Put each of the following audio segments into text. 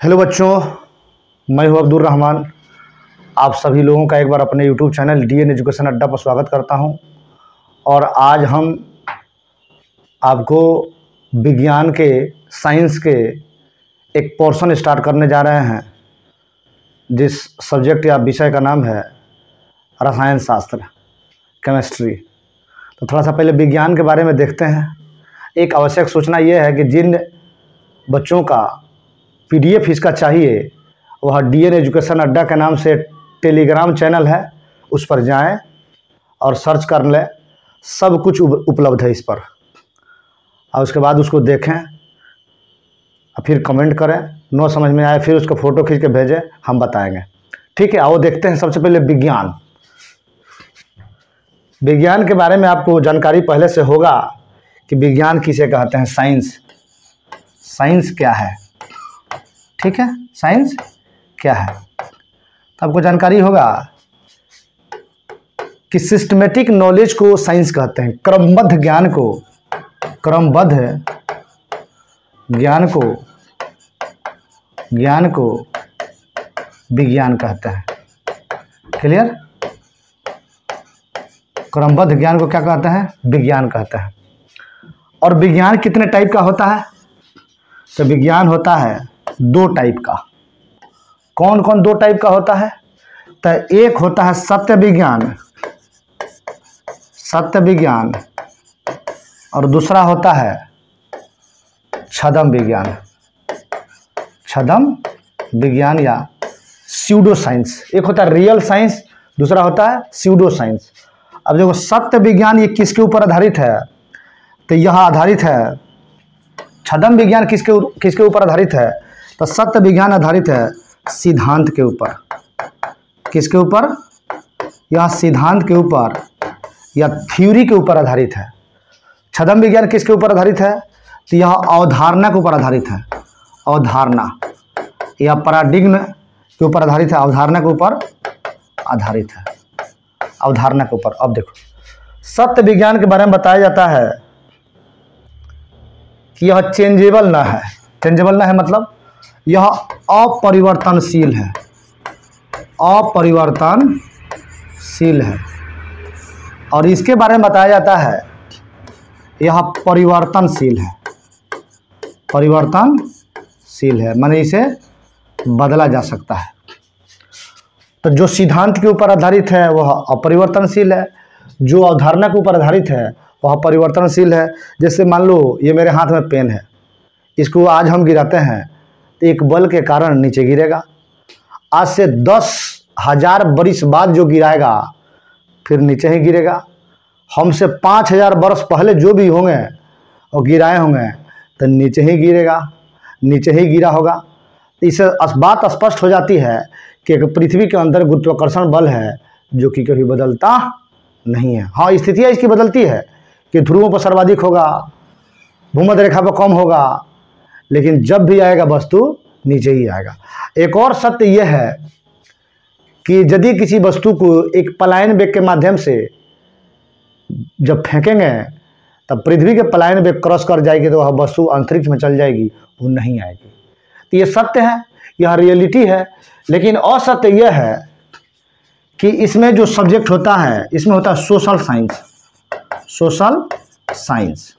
Hello बच्चों, मैं हूं अब्दुल रहमान। आप सभी लोगों का एक बार अपने यूट्यूब चैनल डीएन एजुकेशन अड्डा पर स्वागत करता हूं। और आज हम आपको विज्ञान के, साइंस के एक पोर्शन स्टार्ट करने जा रहे हैं, जिस सब्जेक्ट या विषय का नाम है रसायन शास्त्र, केमिस्ट्री। तो थोड़ा सा पहले विज्ञान के बारे में देखते हैं। एक आवश्यक सूचना यह है कि जिन बच्चों का पीडीएफ इसका चाहिए, वह डीएन एजुकेशन अड्डा के नाम से टेलीग्राम चैनल है, उस पर जाएं और सर्च कर लें। सब कुछ उपलब्ध है इस पर। और उसके बाद उसको देखें और फिर कमेंट करें। नो समझ में आए फिर उसका फ़ोटो खींच के भेजें, हम बताएंगे। ठीक है, आओ देखते हैं। सबसे पहले विज्ञान। विज्ञान के बारे में आपको जानकारी पहले से होगा कि विज्ञान किसे कहते हैं। साइंस, साइंस क्या है। ठीक है, साइंस क्या है तो आपको जानकारी होगा कि सिस्टमेटिक नॉलेज को साइंस कहते हैं। क्रमबद्ध ज्ञान को, क्रमबद्ध ज्ञान को विज्ञान कहते हैं। क्लियर? क्रमबद्ध ज्ञान को क्या कहते हैं? विज्ञान कहते हैं। और विज्ञान कितने टाइप का होता है? तो विज्ञान होता है दो टाइप का। कौन कौन दो टाइप का होता है? तो एक होता है सत्य विज्ञान, सत्य विज्ञान, और दूसरा होता है छद्म विज्ञान, छद्म विज्ञान या स्यूडो साइंस। एक होता है रियल साइंस, दूसरा होता है स्यूडो साइंस। अब देखो, सत्य विज्ञान ये किसके ऊपर आधारित है? तो यह आधारित है, छद्म विज्ञान किसके ऊपर आधारित है? तो सत्य विज्ञान आधारित है सिद्धांत के ऊपर। किसके ऊपर? यह सिद्धांत के ऊपर या थ्योरी के ऊपर आधारित है। छद्म विज्ञान किसके ऊपर आधारित है? तो यह अवधारणा के ऊपर आधारित है। अवधारणा या पैराडिग्म के ऊपर आधारित है। अवधारणा के ऊपर आधारित है, अवधारणा के ऊपर। अब देखो, सत्य विज्ञान के बारे में बताया जाता है कि यह चेंजेबल ना है। चेंजेबल ना है मतलब यह अपरिवर्तनशील है, अपरिवर्तनशील है। और इसके बारे में बताया जाता है यह परिवर्तनशील है, परिवर्तनशील है, माने इसे बदला जा सकता है। तो जो सिद्धांत के ऊपर आधारित है वह अपरिवर्तनशील है, जो अवधारणा के ऊपर आधारित है वह परिवर्तनशील है। जैसे मान लो ये मेरे हाथ में पेन है, इसको आज हम गिराते हैं तो एक बल के कारण नीचे गिरेगा। आज से 10,000 बरिस बाद जो गिराएगा फिर नीचे ही गिरेगा। हमसे 5,000 बरस पहले जो भी होंगे और गिराए होंगे तो नीचे ही गिरेगा, नीचे ही गिरा होगा। इससे बात स्पष्ट हो जाती है कि पृथ्वी के अंदर गुरुत्वाकर्षण बल है जो कि कभी बदलता नहीं है। हाँ, स्थितियाँ इसकी बदलती है कि ध्रुवों पर सर्वाधिक होगा, भूमध्य रेखा पर कम होगा, लेकिन जब भी आएगा वस्तु नीचे ही आएगा। एक और सत्य यह है कि यदि किसी वस्तु को एक पलायन वेग के माध्यम से जब फेंकेंगे तब पृथ्वी के पलायन वेग क्रॉस कर जाएगी तो वह वस्तु अंतरिक्ष में चल जाएगी, वो नहीं आएगी। तो ये सत्य है, यह रियलिटी है। लेकिन असत्य यह है कि इसमें जो सब्जेक्ट होता है, इसमें होता है social science. Social science,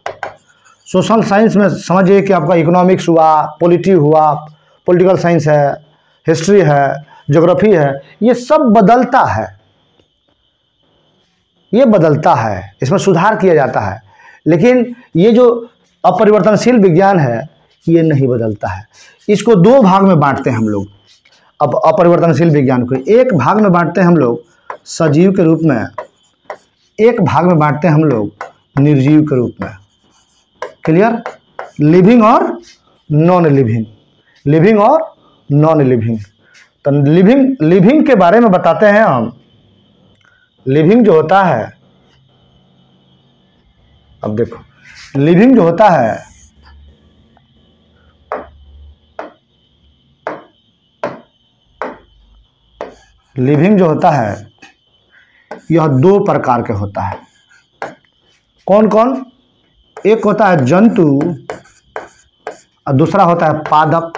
social science में समझिए कि आपका इकोनॉमिक्स हुआ, पॉलिटी हुआ, पॉलिटिकल साइंस है, हिस्ट्री है, ज्योग्राफी है। ये सब बदलता है, ये बदलता है, इसमें सुधार किया जाता है। लेकिन ये जो अपरिवर्तनशील विज्ञान है ये नहीं बदलता है। इसको दो भाग में बांटते हैं हम लोग। अब अपरिवर्तनशील विज्ञान को एक भाग में बांटते हैं हम लोग सजीव के रूप में, एक भाग में बांटते हैं हम लोग निर्जीव के रूप में। क्लियर? लिविंग और नॉन लिविंग, लिविंग और नॉन लिविंग। तो लिविंग के बारे में बताते हैं हम। लिविंग जो होता है, अब देखो, लिविंग जो होता है लिविंग जो होता है यह दो प्रकार के होता है। कौन कौन? एक होता है जंतु और दूसरा होता है पादप।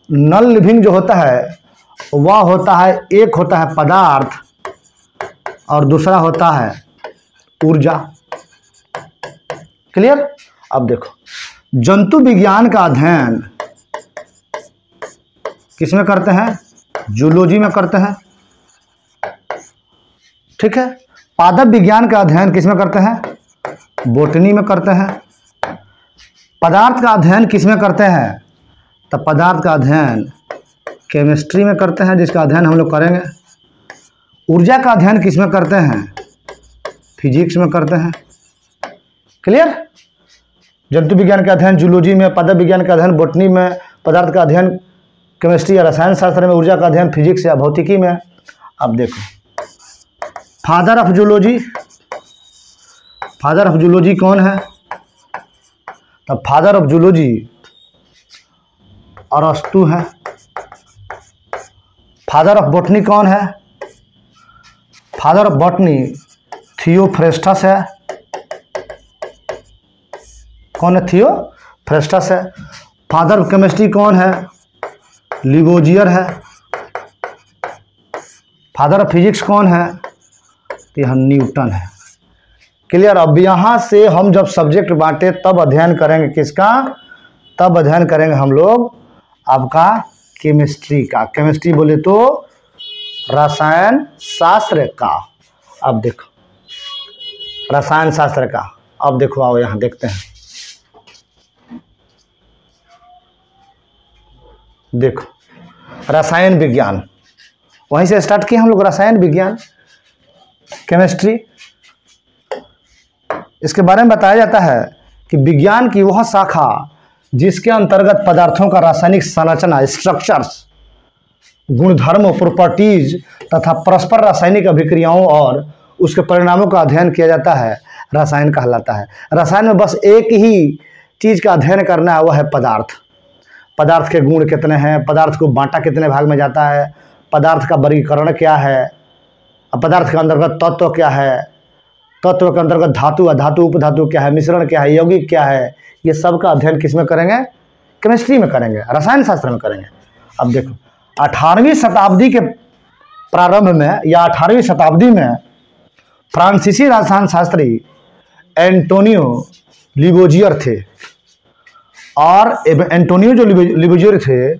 नॉन लिविंग जो होता है वह होता है, एक होता है पदार्थ और दूसरा होता है ऊर्जा। क्लियर। अब देखो, जंतु विज्ञान का अध्ययन किसमें करते हैं? जूलॉजी में करते हैं। ठीक है। पादप विज्ञान का अध्ययन किसमें करते हैं? बोटनी में करते हैं। पदार्थ का अध्ययन किसमें करते हैं? तो पदार्थ का अध्ययन केमिस्ट्री में करते हैं, जिसका अध्ययन हम लोग करेंगे। ऊर्जा का अध्ययन किसमें करते हैं? फिजिक्स में करते हैं। क्लियर। जंतु विज्ञान का अध्ययन जूलॉजी में, पादप विज्ञान का अध्ययन बोटनी में, पदार्थ का अध्ययन केमिस्ट्री या रसायन शास्त्र में, ऊर्जा का अध्ययन फिजिक्स या भौतिकी में। अब देखो, father of zoology, father of zoology कौन है? तो फादर ऑफ जूलॉजी अरस्तु है। फादर ऑफ बॉटनी कौन है? फादर ऑफ बॉटनी थियोफ्रेस्टस है। कौन है? थियोफ्रेस्टस है। फादर ऑफ केमिस्ट्री कौन है? लिवोजियर है। फादर ऑफ फिजिक्स कौन है? यह न्यूटन है। क्लियर। अब यहाँ से हम जब सब्जेक्ट बांटे तब अध्ययन करेंगे किसका? तब अध्ययन करेंगे हम लोग आपका केमिस्ट्री का। केमिस्ट्री बोले तो रसायन शास्त्र का। अब देखो, रसायन शास्त्र का। अब देखो, आओ यहाँ देखते हैं। देखो, रसायन विज्ञान, वहीं से स्टार्ट किए हम लोग। रसायन विज्ञान, केमिस्ट्री, इसके बारे में बताया जाता है कि विज्ञान की वह शाखा जिसके अंतर्गत पदार्थों का रासायनिक संरचना, स्ट्रक्चर्स, गुणधर्म, प्रॉपर्टीज तथा परस्पर रासायनिक अभिक्रियाओं और उसके परिणामों का अध्ययन किया जाता है, रसायन कहलाता है। रसायन में बस एक ही चीज़ का अध्ययन करना है, वह है पदार्थ। पदार्थ के गुण कितने हैं, पदार्थ को बांटा कितने भाग में जाता है, पदार्थ का वर्गीकरण क्या है, पदार्थ के अंतर्गत तत्व क्या है, तत्व के अंतर्गत धातु, अधातु, उपधातु क्या है, मिश्रण क्या है, यौगिक क्या है, ये सब का अध्ययन किस में करेंगे? केमिस्ट्री में करेंगे, रसायन शास्त्र में करेंगे। अब देखो, 18वीं शताब्दी के प्रारंभ में या 18वीं शताब्दी में फ्रांसीसी रसायन शास्त्री एंटोनियो लिवोजियर थे। और एंटोनियो जो लिवोजियर थे,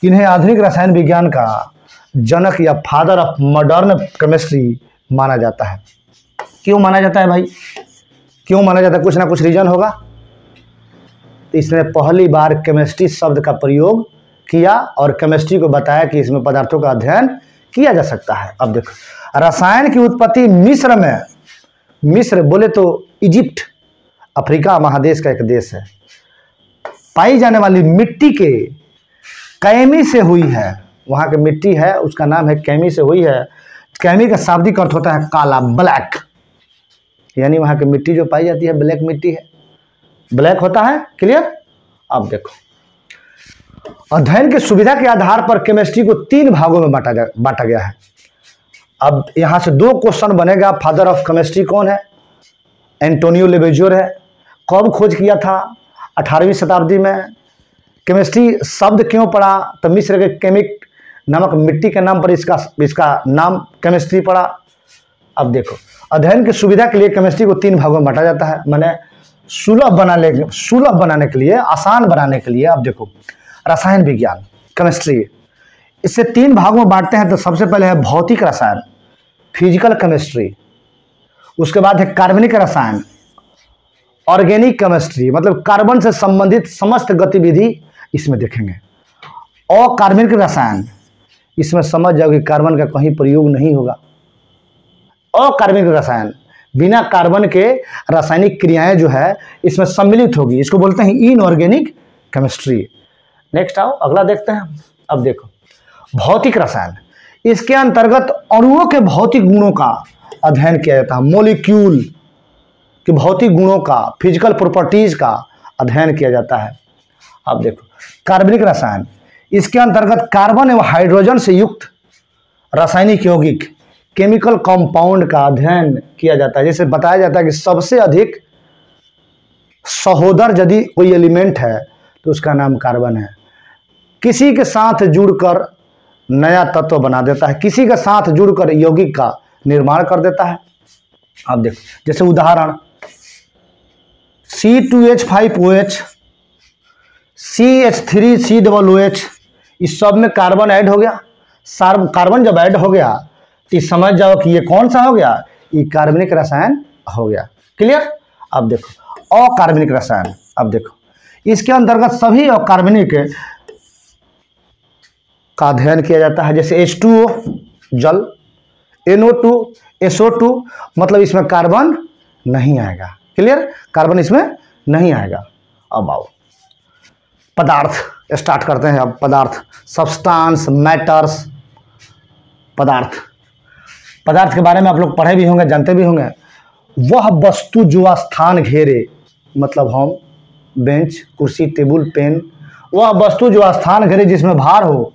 इन्हें आधुनिक रसायन विज्ञान का जनक या फादर ऑफ मॉडर्न केमिस्ट्री माना जाता है। क्यों माना जाता है भाई? क्यों माना जाता है? कुछ ना कुछ रीजन होगा। तो इसने पहली बार केमिस्ट्री शब्द का प्रयोग किया और केमिस्ट्री को बताया कि इसमें पदार्थों का अध्ययन किया जा सकता है। अब देखो, रसायन की उत्पत्ति मिस्र में, मिस्र बोले तो इजिप्ट, अफ्रीका महादेश का एक देश है, पाई जाने वाली मिट्टी के कैमी से हुई है। वहाँ की मिट्टी है, उसका नाम है कैमी से हुई है। कैमी का शाब्दिक अर्थ होता है काला, ब्लैक, यानी वहाँ की मिट्टी जो पाई जाती है ब्लैक मिट्टी है, ब्लैक होता है। क्लियर। अब देखो, अध्ययन की सुविधा के आधार पर केमिस्ट्री को 3 भागों में बांटा गया है। अब यहाँ से 2 क्वेश्चन बनेगा। फादर ऑफ केमिस्ट्री कौन है? एंटोनियो लिवोजियर है। कब खोज किया था? 18वीं शताब्दी में। केमिस्ट्री शब्द क्यों पड़ा? तो मिस्र के केमिक नामक मिट्टी के नाम पर इसका नाम केमिस्ट्री पड़ा। अब देखो, अध्ययन की सुविधा के लिए केमिस्ट्री को 3 भागों में बांटा जाता है, माने सुलभ बनाने के लिए, आसान बनाने के लिए। अब देखो, रसायन विज्ञान, केमिस्ट्री, इससे 3 भागों में बांटते हैं। तो सबसे पहले है भौतिक रसायन, फिजिकल केमिस्ट्री। उसके बाद है कार्बनिक रसायन, ऑर्गेनिक केमिस्ट्री, मतलब कार्बन से संबंधित समस्त गतिविधि इसमें देखेंगे। अकार्बनिक रसायन, इसमें समझ जाओ कि कार्बन का कहीं प्रयोग नहीं होगा। अकार्बनिक रसायन, बिना कार्बन के रासायनिक क्रियाएं जो है इसमें सम्मिलित होगी, इसको बोलते हैं इनऑर्गेनिक केमिस्ट्री। नेक्स्ट आओ, अगला देखते हैं। अब देखो, भौतिक रसायन, इसके अंतर्गत अणुओं के भौतिक गुणों का अध्ययन किया जाता है, मॉलिक्यूल के भौतिक गुणों का, फिजिकल प्रॉपर्टीज का अध्ययन किया जाता है। अब देखो, कार्बनिक रसायन, इसके अंतर्गत कार्बन एवं हाइड्रोजन से युक्त रासायनिक यौगिक, केमिकल कंपाउंड का अध्ययन किया जाता है। जैसे बताया जाता है कि सबसे अधिक सहोदर यदि कोई एलिमेंट है तो उसका नाम कार्बन है। किसी के साथ जुड़कर नया तत्व बना देता है, किसी के साथ जुड़कर यौगिक का निर्माण कर देता है। आप देखो जैसे उदाहरण C2H5OH, CH3COOH, इस सब में कार्बन ऐड हो गया। कार्बन जब ऐड हो गया तो समझ जाओ कि ये कौन सा हो गया, ये कार्बनिक रसायन हो गया। क्लियर। अब देखो अकार्बनिक रसायन, अब देखो इसके अंतर्गत सभी अकार्बनिक का अध्ययन किया जाता है। जैसे H2O जल, NO2 SO2, मतलब इसमें कार्बन नहीं आएगा। क्लियर, कार्बन इसमें नहीं आएगा। अब आओ पदार्थ स्टार्ट करते हैं। अब पदार्थ, सब्सटेंस, मैटर्स, पदार्थ। पदार्थ के बारे में आप लोग पढ़े भी होंगे, जानते भी होंगे। वह वस्तु जो स्थान घेरे, मतलब हम बेंच, कुर्सी, टेबल, पेन, वह वस्तु जो स्थान घेरे जिसमें भार हो,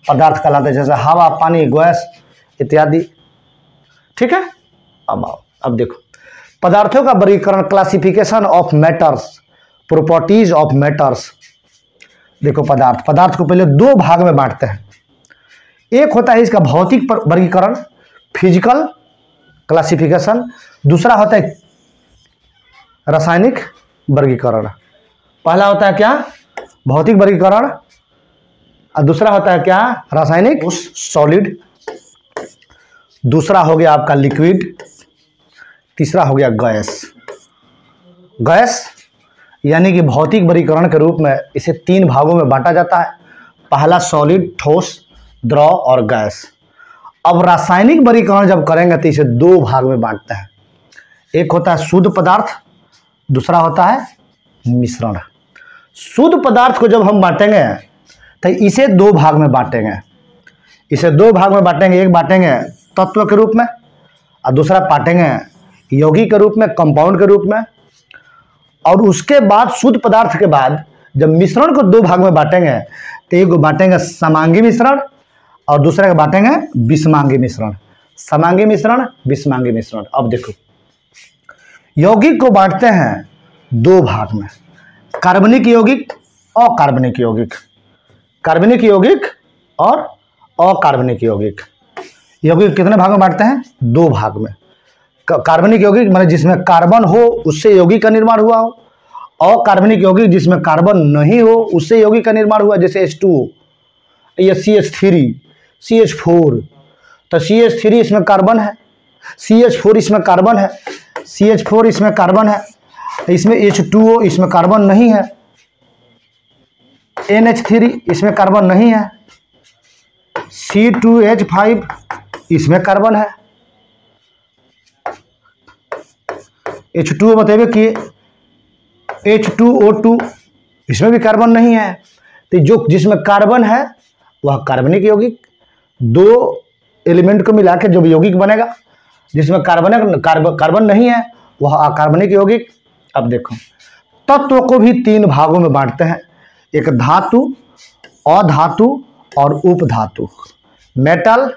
पदार्थ कहलाते हैं। जैसे हवा, पानी, गैस इत्यादि। ठीक है। अब आओ, अब देखो पदार्थों का वर्गीकरण, classification of matters, properties of matters. देखो पदार्थ को पहले दो भाग में बांटते हैं। एक होता है इसका भौतिक वर्गीकरण, फिजिकल क्लासिफिकेशन। दूसरा होता है रासायनिक वर्गीकरण। पहला होता है क्या, भौतिक वर्गीकरण, और दूसरा होता है क्या, रासायनिक, सॉलिड। दूसरा हो गया आपका लिक्विड, तीसरा हो गया गैस। गैस यानी कि भौतिक वर्गीकरण के रूप में इसे तीन भागों में बांटा जाता है। पहला सॉलिड, ठोस, द्रव और गैस। अब रासायनिक वर्गीकरण जब करेंगे तो इसे दो भाग में बांटते हैं। एक होता है शुद्ध पदार्थ, दूसरा होता है मिश्रण। शुद्ध पदार्थ को जब हम बांटेंगे तो इसे दो भाग में बांटेंगे। इसे दो भाग में बांटेंगे, एक बांटेंगे तत्व के रूप में और दूसरा बांटेंगे यौगिक के रूप में, कंपाउंड के रूप में। और उसके बाद शुद्ध पदार्थ के बाद जब मिश्रण को दो भाग में बांटेंगे तो एक को बांटेंगे समांगी मिश्रण और दूसरे को बांटेंगे विषमांगी मिश्रण। समांगी मिश्रण, विषमांगी मिश्रण। अब देखो यौगिक को बांटते हैं दो भाग में, कार्बनिक यौगिक, अकार्बनिक यौगिक। कार्बनिक यौगिक और अकार्बनिक यौगिक। यौगिक कितने भाग में बांटते हैं, दो भाग में। कार्बनिक यौगिक माने जिसमें कार्बन हो उससे यौगिक का निर्माण हुआ हो, अकार्बनिक यौगिक जिसमें कार्बन नहीं हो उससे यौगिक का निर्माण हुआ। जैसे H2O, ये CH3, CH4, तो CH3 इसमें कार्बन है, CH4 इसमें कार्बन है, CH4 इसमें कार्बन है, इसमें H2O इसमें कार्बन नहीं है, NH3 इसमें कार्बन नहीं है, C2H5 इसमें कार्बन है, H2O बताइए कि H2O2 इसमें भी कार्बन नहीं है। तो जो जिसमें कार्बन है वह कार्बनिक यौगिक। दो एलिमेंट को मिला के जो यौगिक बनेगा, जिसमें कार्बन नहीं है वह अकार्बनिक यौगिक। अब देखो तत्व को भी तीन भागों में बांटते हैं, एक धातु, अधातु और उपधातु। मेटल,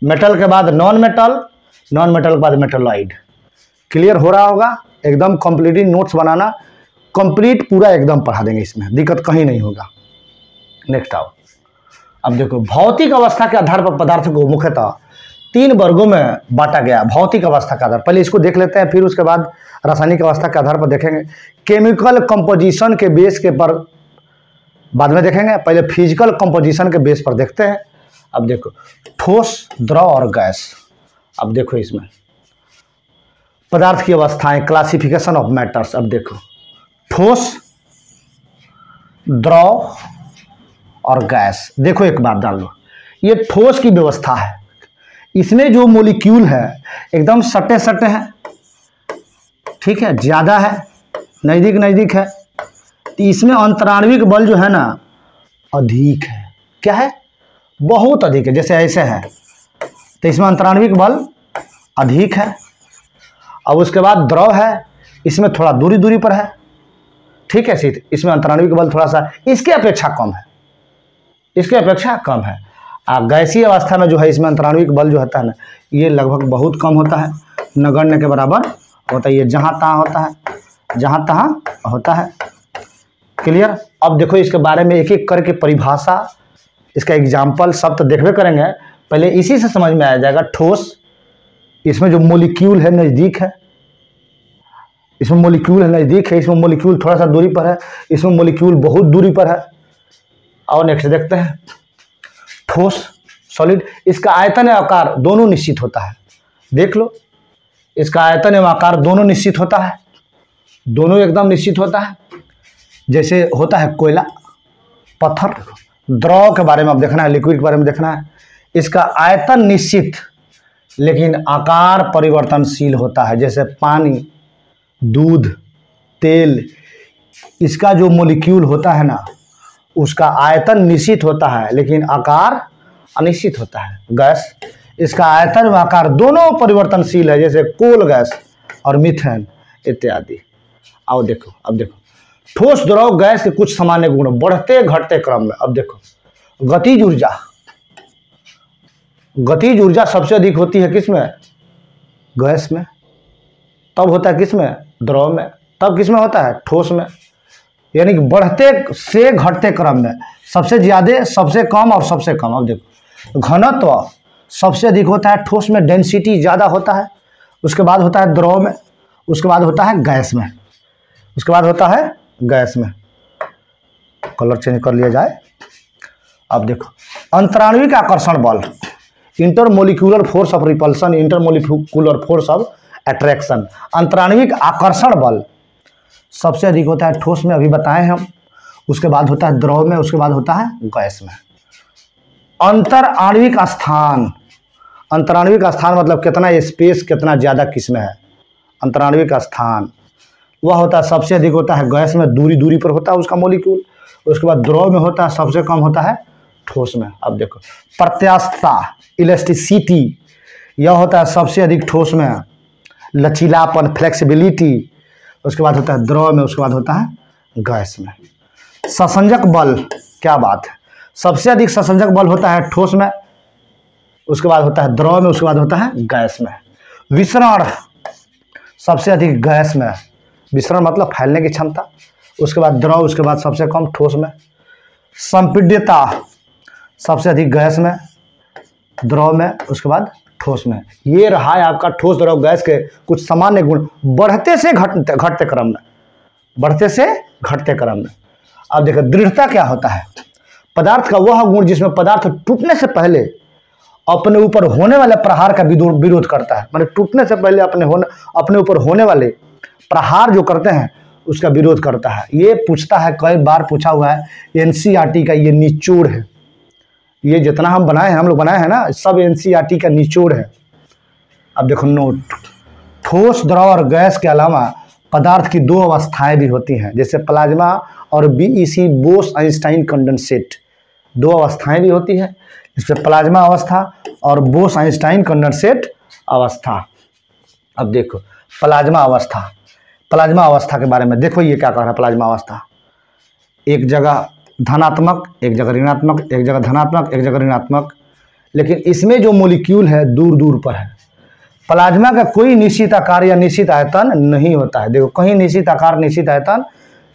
मेटल के बाद नॉन मेटल, नॉन मेटल के बाद मेटलॉइड। क्लियर हो रहा होगा, एकदम कंप्लीटली नोट्स बनाना, कंप्लीट पूरा एकदम पढ़ा देंगे, इसमें दिक्कत कहीं नहीं होगा। नेक्स्ट आओ, अब देखो भौतिक अवस्था के आधार पर पदार्थ को मुख्यतः तीन वर्गों में बांटा गया। भौतिक अवस्था के आधार, पहले इसको देख लेते हैं, फिर उसके बाद रासायनिक अवस्था के आधार पर देखेंगे। केमिकल कंपोजिशन के बेस के पर बाद में देखेंगे, पहले फिजिकल कंपोजिशन के बेस पर देखते हैं। अब देखो ठोस, द्रव और गैस। अब देखो इसमें पदार्थ की अवस्थाएं, क्लासिफिकेशन ऑफ मैटर्स। अब देखो ठोस, द्रव और गैस। देखो एक बात डाल लो, ये ठोस की व्यवस्था है, इसमें जो मोलिक्यूल है एकदम सटे सटे हैं, ठीक है, ज़्यादा है, नज़दीक नज़दीक है, तो इसमें अंतराण्विक बल जो है ना अधिक है। क्या है, बहुत अधिक है। जैसे ऐसे है तो इसमें अंतराण्विक बल अधिक है। अब उसके बाद द्रव है, इसमें थोड़ा दूरी दूरी पर है, ठीक है, सीट इसमें अंतराण्विक बल थोड़ा सा इसके अपेक्षा कम है, इसके अपेक्षा कम है। गैसीय अवस्था में जो है इसमें अंतराण्विक बल जो होता है ना ये लगभग बहुत कम होता है, नगण्य के बराबर होता है। ये जहाँ तहाँ होता है, जहाँ तहाँ होता है। क्लियर। अब देखो इसके बारे में एक एक करके परिभाषा, इसका एग्जाम्पल सब तो देखबे करेंगे, पहले इसी से समझ में आ जाएगा। ठोस, इसमें जो मोलिक्यूल है नज़दीक है, इसमें मोलिक्यूल है नज़दीक है, इसमें मोलिक्यूल थोड़ा सा दूरी पर है, इसमें मोलिक्यूल बहुत दूरी पर है। और नेक्स्ट देखते हैं ठोस सॉलिड। इसका आयतन एवं आकार दोनों निश्चित होता है। देख लो, इसका आयतन एवं आकार दोनों निश्चित होता है, दोनों एकदम निश्चित होता है। जैसे होता है कोयला, पत्थर। द्रव के बारे में अब देखना है, लिक्विड के बारे में देखना है। इसका आयतन निश्चित लेकिन आकार परिवर्तनशील होता है। जैसे पानी, दूध, तेल, इसका जो मोलिक्यूल होता है ना, उसका आयतन निश्चित होता है लेकिन आकार अनिश्चित होता है। गैस, इसका आयतन व आकार दोनों परिवर्तनशील है, जैसे कोल गैस और मीथेन इत्यादि। आओ देखो, अब देखो ठोस द्रव गैस के कुछ सामान्य गुण बढ़ते घटते क्रम में। अब देखो गतिज ऊर्जा, गतिज ऊर्जा सबसे अधिक होती है किसमें? गैस में। तब होता है किसमें? द्रव में। तब किसमें होता है? ठोस में। यानी कि बढ़ते से घटते क्रम में सबसे ज़्यादा, सबसे कम और सबसे कम। अब देखो घनत्व सबसे अधिक होता है ठोस में, डेंसिटी ज़्यादा होता है। उसके बाद होता है द्रव में, उसके बाद होता है गैस में, उसके बाद होता है गैस में। कलर चेंज कर लिया जाए। अब देखो अंतराणविक आकर्षण बल, intermolecular force of repulsion, intermolecular force of attraction. अंतराणविक आकर्षण बल सबसे अधिक होता है ठोस में, अभी बताएं हम। उसके बाद होता है द्रव में, उसके बाद होता है गैस में। अंतर आणविक स्थान, अंतराणविक स्थान मतलब कितना स्पेस, कितना ज़्यादा किसमें है। अंतराणविक स्थान वह होता है सबसे अधिक होता है गैस में, दूरी दूरी पर होता है उसका मोलिक्यूल। उसके बाद द्रव में होता है, सबसे कम होता है ठोस में। अब देखो प्रत्यास्थता, इलास्टिसिटी, यह होता है सबसे अधिक ठोस में। लचीलापन, फ्लेक्सिबिलिटी, उसके बाद होता है द्रव में, उसके बाद होता है गैस में। ससंजक बल, क्या बात है, सबसे अधिक ससंजक बल होता है ठोस में, उसके बाद होता है द्रव में, उसके बाद होता है गैस में। विसरण सबसे अधिक गैस में, विसरण मतलब फैलने की क्षमता, उसके बाद द्रव, उसके बाद सबसे कम ठोस में। संपीड्यता सबसे अधिक गैस में, द्रव में, उसके बाद ठोस में। ये रहा है आपका ठोस द्रव गैस के कुछ सामान्य गुण बढ़ते से घटते क्रम में, बढ़ते से घटते क्रम में। अब देखो दृढ़ता क्या होता है? पदार्थ का वह गुण जिसमें पदार्थ टूटने से पहले अपने ऊपर होने वाले प्रहार का विरोध करता है। मतलब टूटने से पहले अपने ऊपर होने वाले प्रहार जो करते हैं उसका विरोध करता है। ये पूछता है, कई बार पूछा हुआ है, एनसीईआरटी का ये निचोड़ है। ये जितना हम बनाए हैं, हम लोग बनाए हैं ना, सब एनसीईआरटी का निचोड़ है। अब देखो नोट, ठोस द्रव और गैस के अलावा पदार्थ की दो अवस्थाएं भी होती हैं, जैसे प्लाज्मा और बीईसी, बोस आइंस्टाइन कंडेंसेट। दो अवस्थाएं भी होती है, इसमें प्लाज्मा अवस्था और बोस आइंस्टाइन कंडेंसेट अवस्था। अब देखो प्लाज्मा अवस्था, प्लाज्मा अवस्था के बारे में देखो ये क्या कह रहा है। प्लाज्मा अवस्था एक जगह धनात्मक, एक जगह ऋणात्मक, एक जगह धनात्मक, एक जगह ऋणात्मक, लेकिन इसमें जो मोलिक्यूल है दूर दूर पर है। प्लाज्मा का कोई निश्चित आकार या निश्चित आयतन नहीं होता है। देखो कहीं निश्चित आकार, निश्चित आयतन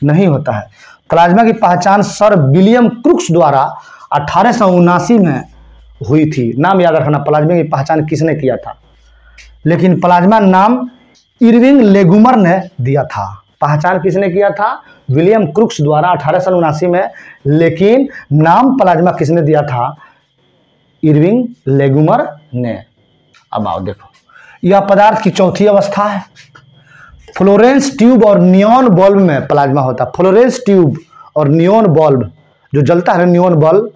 नहीं होता है। प्लाज्मा की पहचान सर विलियम क्रूक्स द्वारा 1879 में हुई थी। नाम याद रखना, प्लाज्मा की पहचान किसने किया था? लेकिन प्लाज्मा नाम इरविंग लेगुमर ने दिया था। पहचान किसने किया था? विलियम क्रूक्स द्वारा 1879 में। लेकिन नाम प्लाज्मा किसने दिया था? इरविंग लेगुमर ने। अब आओ देखो, यह पदार्थ की चौथी अवस्था है। फ्लोरेंस ट्यूब और नियॉन बल्ब में प्लाज्मा होता है। फ्लोरेंस ट्यूब और नियॉन बल्ब जो जलता है, नियॉन बल्ब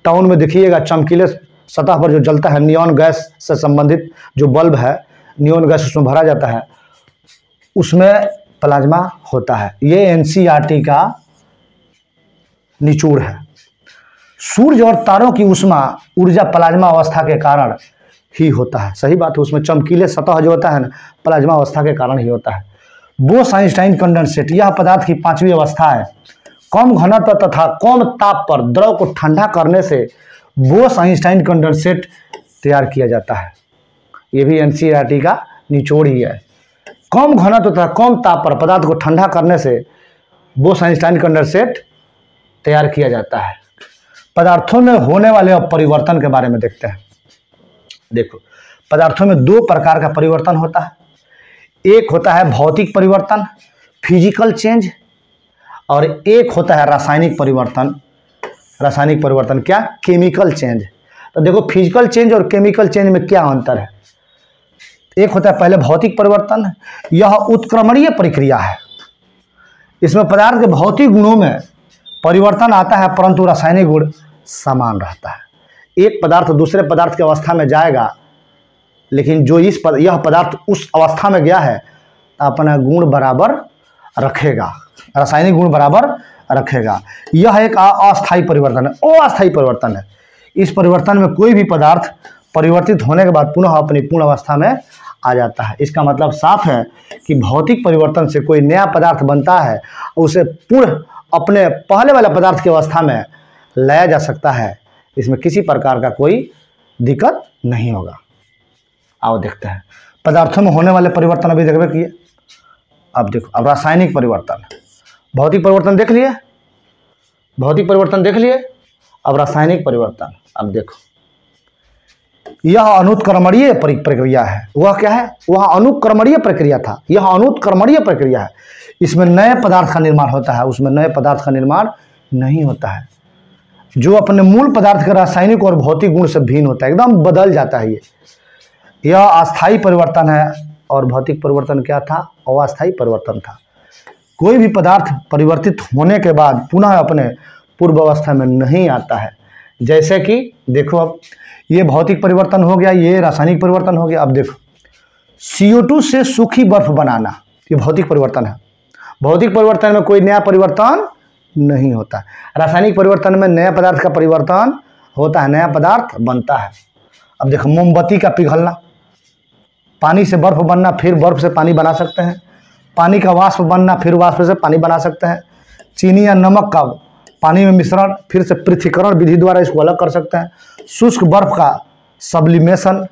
टाउन में देखिएगा, चमकीले सतह पर जो जलता है, नियॉन गैस से संबंधित जो बल्ब है, नियॉन गैस उसमें भरा जाता है, उसमें प्लाज्मा होता है। ये एनसीईआरटी का निचोड़ है। सूर्य और तारों की ऊष्मा ऊर्जा प्लाज्मा अवस्था के कारण ही होता है। सही बात है, उसमें चमकीले सतह जो होता है ना, प्लाज्मा अवस्था के कारण ही होता है। बोस आइंस्टाइन कंडेंसेट, यह पदार्थ की पांचवी अवस्था है। कम घनत्व तथा कम ताप पर द्रव को ठंडा करने से बोस आइंस्टाइन कंडेंसेट तैयार किया जाता है। ये भी एनसीईआरटी का निचोड़ ही है। कम घनत्व तथा कम ताप पर पदार्थ को ठंडा करने से बोस-आइंस्टाइन कंडेंसेट तैयार किया जाता है। पदार्थों में होने वाले परिवर्तन के बारे में देखते हैं। देखो, पदार्थों में दो प्रकार का परिवर्तन होता है। एक होता है भौतिक परिवर्तन, फिजिकल चेंज, और एक होता है रासायनिक परिवर्तन। रासायनिक परिवर्तन क्या? Chemical change. तो देखो, फिजिकल चेंज और केमिकल चेंज में क्या अंतर है? एक होता है पहले भौतिक परिवर्तन, यह उत्क्रमणीय प्रक्रिया है। इसमें पदार्थ के भौतिक गुणों में परिवर्तन आता है, परंतु रासायनिक गुण समान रहता है। एक पदार्थ दूसरे पदार्थ की अवस्था में जाएगा, लेकिन जो यह पदार्थ उस अवस्था में गया है अपना गुण बराबर रखेगा, रासायनिक गुण बराबर रखेगा। यह एक अस्थायी परिवर्तन है, अस्थायी परिवर्तन है। इस परिवर्तन में कोई भी पदार्थ परिवर्तित होने के बाद पुनः अपनी पूर्ण अवस्था में आ जाता है। इसका मतलब साफ है कि भौतिक परिवर्तन से कोई नया पदार्थ बनता है, उसे पुनः अपने पहले वाले पदार्थ की अवस्था में लाया जा सकता है। इसमें किसी प्रकार का कोई दिक्कत नहीं होगा। आओ देखते हैं पदार्थों में होने वाले परिवर्तन। अभी देखबे किए, अब देखो, अब रासायनिक परिवर्तन। भौतिक परिवर्तन देख लिए, भौतिक परिवर्तन देख लिए, अब रासायनिक परिवर्तन। अब देखो, यह अनुत्क्रमणीय प्रक्रिया है। वह क्या है? वह अनुक्रमणीय प्रक्रिया था, यह अनुत्क्रमणीय प्रक्रिया है। इसमें नए पदार्थ का निर्माण होता है, उसमें नए पदार्थ का निर्माण नहीं होता है, जो अपने मूल पदार्थ के रासायनिक और भौतिक गुण से भिन्न होता है, एकदम बदल जाता है। यह अस्थायी परिवर्तन है। और भौतिक परिवर्तन क्या था? अस्थायी परिवर्तन था। कोई भी पदार्थ परिवर्तित होने के बाद पुनः अपने पूर्व अवस्था में नहीं आता है। जैसे कि देखो, अब ये भौतिक परिवर्तन हो गया, ये रासायनिक परिवर्तन हो गया। अब देखो, CO2 से सूखी बर्फ बनाना, ये भौतिक परिवर्तन है। भौतिक परिवर्तन में कोई नया परिवर्तन नहीं होता है। रासायनिक परिवर्तन में नया पदार्थ का परिवर्तन होता है, नया पदार्थ बनता है। अब देखो, मोमबत्ती का पिघलना, पानी से बर्फ बनना, फिर बर्फ से पानी बना सकते हैं। पानी का वाष्प बनना, फिर वाष्प से पानी बना सकते हैं। चीनी या नमक का पानी में मिश्रण, फिर से पृथक्करण विधि द्वारा इसको अलग कर सकते हैं। शुष्क बर्फ का सब्लिमेशन,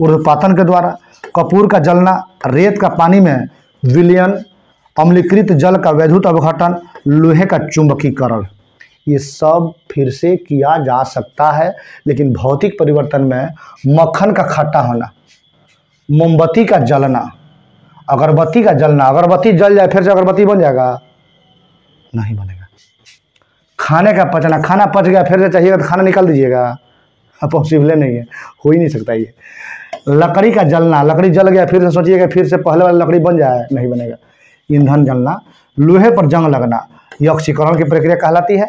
ऊर्ध्वपातन के द्वारा। कपूर का जलना, रेत का पानी में विलयन, अम्लीकृत जल का वैद्युत अवघटन, लोहे का चुंबकीकरण, ये सब फिर से किया जा सकता है। लेकिन भौतिक परिवर्तन में मक्खन का खट्टा होना, मोमबत्ती का जलना, अगरबत्ती का जलना, अगरबत्ती जल जाए फिर से अगरबत्ती बन जाएगा? नहीं बनेगा। खाने का पचना, खाना पच गया फिर से चाहिएगा तो खाना निकाल दीजिएगा? पॉसिबल नहीं है, हो ही नहीं सकता ये। लकड़ी का जलना, लकड़ी जल गया फिर से सोचिएगा फिर से पहले वाली लकड़ी बन जाए? नहीं बनेगा। ईंधन जलना, लोहे पर जंग लगना, यह ऑक्सीकरण की प्रक्रिया कहलाती है।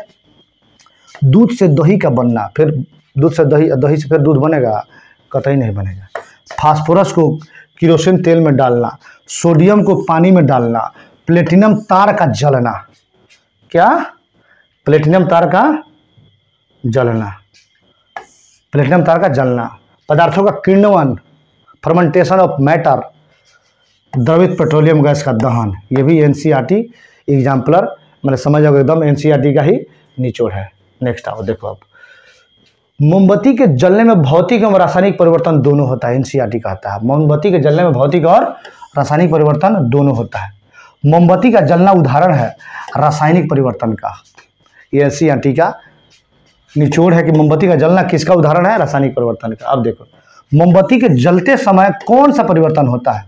दूध से दही का बनना, फिर दूध से दही, दही से फिर दूध बनेगा? कतई नहीं बनेगा। फास्फोरस को किरोसिन तेल में डालना, सोडियम को पानी में डालना, प्लेटिनम तार का जलना, क्या? प्लेटिनम तार का जलना, प्लेटिनम तार का जलना। पदार्थों का किण्वन, फर्मेंटेशन ऑफ मैटर, द्रवित पेट्रोलियम गैस का दहन, ये भी NCERT एग्जाम्पलर, मैंने समझ आओगे एकदम NCERT का ही निचोड़ है। नेक्स्ट आओ देखो, अब मोमबत्ती के जलने में भौतिक एवं रासायनिक परिवर्तन दोनों होता है। NCERT कहता है मोमबत्ती के जलने में भौतिक और रासायनिक परिवर्तन दोनों होता है। मोमबत्ती का जलना उदाहरण है रासायनिक परिवर्तन का। ये NCERT का निचोड़ है कि मोमबत्ती का जलना किसका उदाहरण है? रासायनिक परिवर्तन का। अब देखो, मोमबत्ती के जलते समय कौन सा परिवर्तन होता है?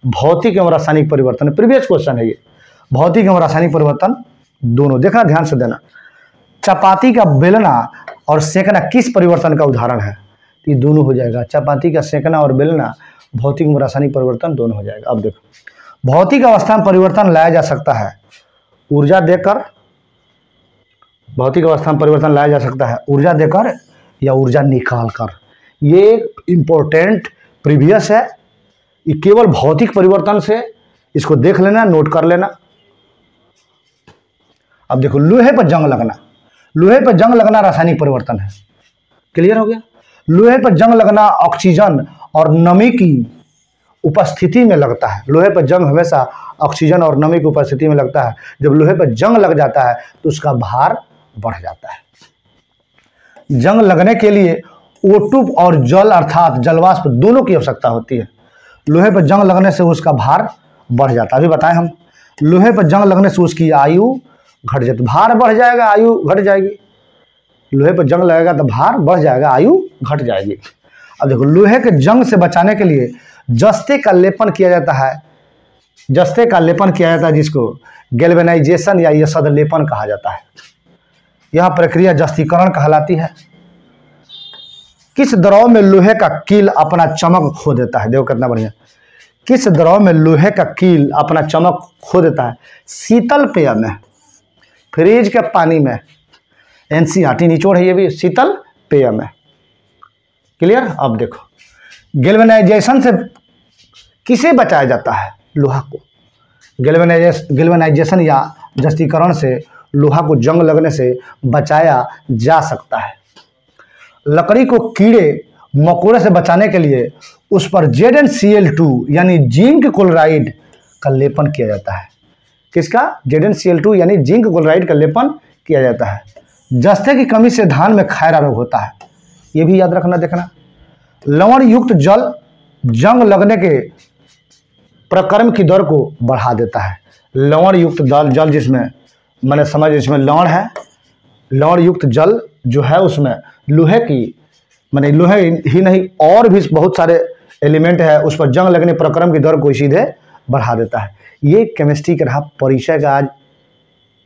भौतिक एवं रासायनिक परिवर्तन। प्रीवियस क्वेश्चन है ये, भौतिक एवं रासायनिक परिवर्तन दोनों। देखना, ध्यान से देना। चपाती का बेलना और सेकना किस परिवर्तन का उदाहरण है? ये दोनों हो जाएगा। चपाती का सेकना और बेलना भौतिक एवं रासायनिक परिवर्तन दोनों हो जाएगा। अब देखो, भौतिक अवस्था में परिवर्तन लाया जा सकता है ऊर्जा देकर, भौतिक अवस्था में परिवर्तन लाया जा सकता है ऊर्जा देकर या ऊर्जा निकाल कर। ये एक इम्पोर्टेंट प्रीवियस है, ये केवल भौतिक परिवर्तन से, इसको देख लेना, नोट कर लेना। अब देखो, लोहे पर जंग लगना, लोहे पर जंग लगना रासायनिक परिवर्तन है। क्लियर हो गया? लोहे पर जंग लगना ऑक्सीजन और नमी की उपस्थिति में लगता है। लोहे पर जंग हमेशा ऑक्सीजन और नमी की उपस्थिति में लगता है। जब लोहे पर जंग लग जाता है तो उसका भार बढ़ जाता है। जंग लगने के लिए O2 और जल अर्थात जलवाष्प दोनों की आवश्यकता होती है। लोहे पर जंग लगने से उसका भार बढ़ जाता है। अभी बताएं हम, लोहे पर जंग लगने से उसकी आयु घट जाती, भार बढ़ जाएगा, आयु घट जाएगी। लोहे पर जंग लगेगा तो भार बढ़ जाएगा, आयु घट जाएगी। अब देखो, लोहे के जंग से बचाने के लिए जस्ते का लेपन किया जाता है, जस्ते का लेपन किया जाता है, जिसको गैल्वेनाइजेशन या यसद लेपन कहा जाता है। यह प्रक्रिया जस्तीकरण कहलाती है। किस द्रव में लोहे का कील अपना चमक खो देता है? देखो कितना बढ़िया। किस द्रव में लोहे का कील अपना चमक खो देता है? शीतल पेय में, फ्रिज के पानी में। एनसीईआरटी निचोड़ है ये भी, शीतल पेय में। क्लियर? अब देखो, गैल्वेनाइजेशन से किसे बचाया जाता है? लोहा को। गैल्वेनाइजेशन या जस्तीकरण से लोहा को जंग लगने से बचाया जा सकता है। लकड़ी को कीड़े मकोड़े से बचाने के लिए उस पर ZnCl2 यानी जिंक क्लोराइड का लेपन किया जाता है। किसका? ZnCl2 यानी जिंक क्लोराइड का लेपन किया जाता है। जस्ते की कमी से धान में खैरा रोग होता है, ये भी याद रखना। देखना, लवण युक्त जल जंग लगने के प्रक्रम की दर को बढ़ा देता है। लवण युक्त जल जिसमें मैंने समझ, जिसमें लवण है, लवण युक्त जल जो है उसमें लोहे की, मैंने लोहे ही नहीं और भी बहुत सारे एलिमेंट है, उस पर जंग लगने प्रक्रम की दर को सीधे बढ़ा देता है। ये केमिस्ट्री का रहा परिचय का आज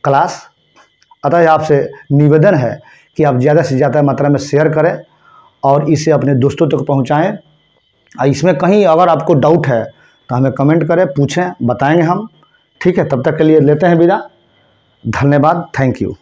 क्लास। अतः आपसे निवेदन है कि आप ज़्यादा से ज़्यादा मात्रा में शेयर करें और इसे अपने दोस्तों तक पहुंचाएं। इसमें कहीं अगर आपको डाउट है तो हमें कमेंट करें, पूछें, बताएंगे हम। ठीक है, तब तक के लिए लेते हैं विदा। धन्यवाद, थैंक यू।